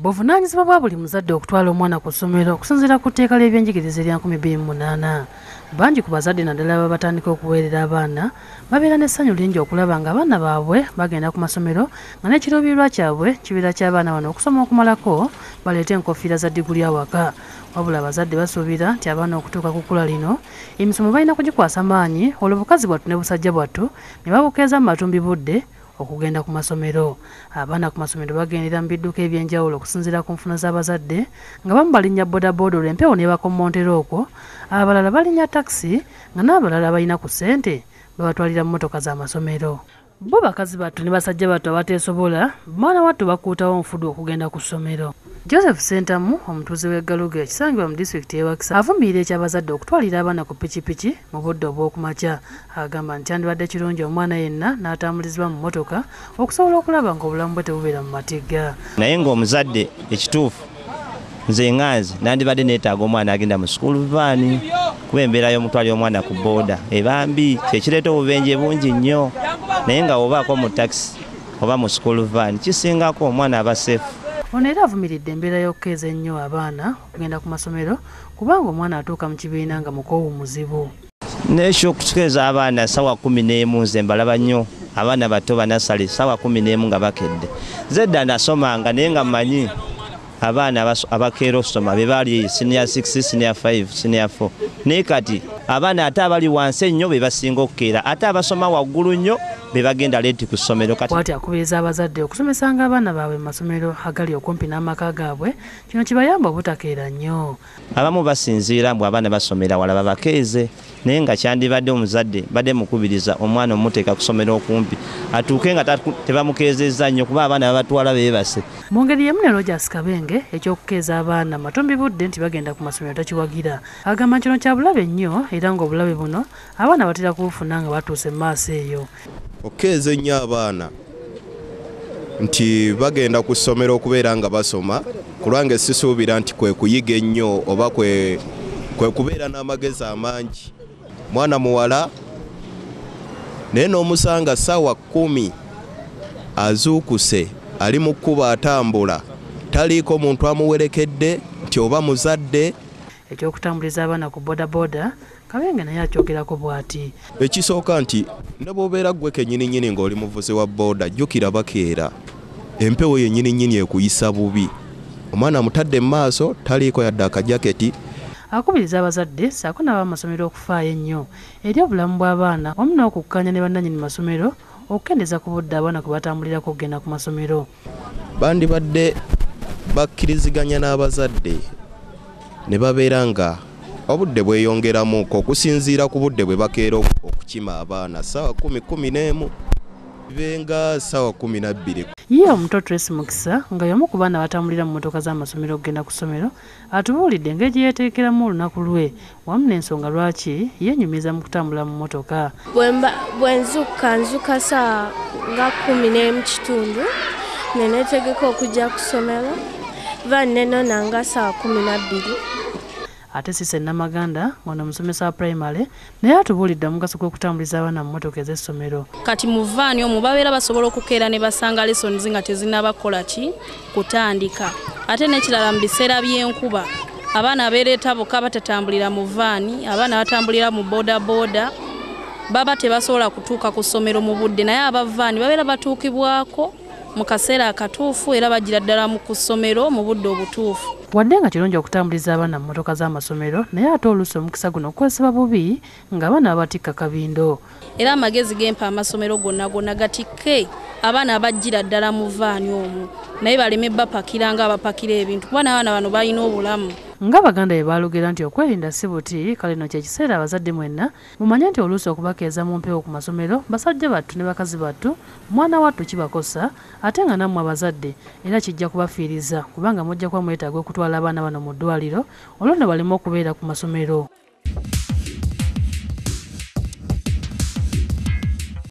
Buvunaanyizibwa bwa buli muzadde okutwala omwana ku ssomero okusinziira ku tteeka ly'ebyenjigiriza erya 2028. Bangi ku bazadde naddala baba batandika okuweerera abaana babeera n'essanyu lingi okulaba nga abaana baabwe bagenda ku masomero nga n'ekiruubirirwa kyabwe kibeera ky'abaana bano okusoma okumalako baleete enkofiira za diguli awaka. Wabula abazadde basuubira nti abaana okutuuka ku kkula lino emisomo balina kugikwasa maanyi olwo bukazi bwattu ne busajja bwattu ne babukeeza mu matumbi budde okugenda ku masomero. Abaana ku masomero bagendera mu bidduka ebyenjawulo okusinziira ku nfuna z'abazadde nga bamu balinnya boda olwo empewo n'ebakommontera okwo, abalala balinnya takisi nga n'abalala balina ku ssente babatwalira mu mmotoka z'amasomero. Bo bakazi battu ne basajja battu abateesobola mwana wattu bakuutawo nfudu okugenda ku ssomero. Joseph Sentamu omutuuze w'eggaluga ekisangibwa mu disitulikiti y'Ewakisa avumirira eky'abazadde okutwalira abaana ku pikipiki mu budde obw'okumakya. Agamba nti kyandibadde kirungi omwana yenna n'atambulizibwa mu mmotoka okusobola okulaba ng'obulamu bwe tebubeera mu matigga. Naye ng'omuzadde ekituufu nze nganze nandibadde neetaaga omwana agenda mu school van kuba embeera y'omutwalira omwana ku boda eba mbi, kyekireeta obubenje bungi nnyo. Naye nga obaako mu taxi oba mu school van kisingako omwana aba safe. Ono era avumiridde embeera y'okukeeza ennyo abaana okugenda ku masomero kubanga omwana atuuka mu kibiina nga mukoowu muzibu. N'ekyokukeeza abaana ssaawa 11 nze mbalaba nnyo abaana bato banasale ssaawa 11 nga bakedde. Zedda nasomanga naye nga mmanyi abaana abakeera okusoma be bali senior 6, senior 5, senior 4. Naye kati abaana ate abali wansi ennyo be basinga okukeera ate abasoma waggulu nnyo be bagenda leeti ku ssomero. Bw'ati akubiriza abazadde okusomesanga abaana baabwe mu masomero agali okumpi n'amaka gaabwe, kino kibayamba obutakeera nnyo. Abamu basinziira mbu abaana basomera wala babakeeze, naye nga kyandibadde omuzadde badde mukubiriza omwana omuteeka kusomera okumpi atuuke nga tebamukeezezza nnyo kuba abaana babatwala beebase. Mu ngeri y'emu ne Rogers Kabenge ekyokukeeza abaana matumbi budde nti bagenda ku masomero takiwagira. Agamba kino kya bulabe nnyo era ng'obulabe buno abaana batera kubufuna nga batuuse mu maaso eyo. Okukeeza ennyo abaana nti bagenda ku ssomero okubeera nga basoma kulwange sisuubira nti kwe kuyiga ennyo oba kwe kubeera n'amagezi amangi. Mwana muwala naye n'omusanga ssaawa 10 azuukuse ali mu kkubo atambula taliiko muntu amuwerekedde nti oba muzadde. Ekyokutambuliza abaana ku boda Kabenge naye akyogerako bw'ati. Ekisooka nti ne bw'obeera ggwe kennyini ng'oli muvuzi wa boda jjukira bakeera empewo yennyini ekuyisa bubi. Omwana mutadde mu maaso taliiko yadde akajaketi. Akubiriza abazadde ssaako n'abamasomero okufaayo ennyo eri obulamu bw'abaana wamu n'okukkaanya ne bannannyini masomero okukendeeza ku budde abaana kwe batambulirako okugenda ku masomero. Bandibadde bakkiriziganya n'abazadde ne babeera nga obudde bweyongeramuko okusinziira ku budde bwe bakeera okukima abaana ssaawa 10-11 bibenga ssaawa 12. Ye omuto Tracy Mukisa nga y'omu ku baana batambulira mu mmotoka z'amasomero okugenda ku ssomero atubuulidde engeri gye yeeteekeramu olunaku lwe wamu n'ensonga lwaki yeenyumiza mu kutambula mu mmotoka. Bwe nzuka ssaawa nga 11:30 ne neetegeka okujja ku ssomero van nenona nga ssaawa 12. Ate Sise Namaganda ono musomesa wa primary naye atubuulidde omugaso gw'okutambuliza abaana mu mmotoka ez'essomero. Kati mu vaani omwo babeera basobola okukeera ne basanga lessons nga tezinnabakola kutandika. Ate n'ekirala mu biseera by'enkuba abaana abeereeta bokka batatambulira mu vaani, abaana batambulira mu boda baba tebasobola kutuuka ku ssomero mu budde, naye abavaani babeera batuukibwako mu kaseera akatuufu era bagira ddala mu ssomero mu budde obutuufu. Wadde nga kirungi okutambuliza abaana mu mmotoka z'amasomero naye ate oluusi omukisa guno okukozesebwa bubi nga abaana babatikka kabindo. Era amagezi gempa amasomero gonna gatikke abaana abajjira ddala mu vaani omwo naye baleme bapakira nga abapakira ebintu kuba n'abaana bano balina obulamu. Nga Abaganda bwe baalugera nti okwerinda si buti, kale no kyekiseera abazadde mwenna mumanye nti oluusi okubakeeza mu mpewo ku masomero basajja battu ne bakazi battu mwana wattu kibakosa ate nga nammwe abazadde era kijja kubafiiriza kubanga mujja kuba mwetaaga okutwala abaana bano mu ddwaliro olwo ne baleme okubeera ku masomero.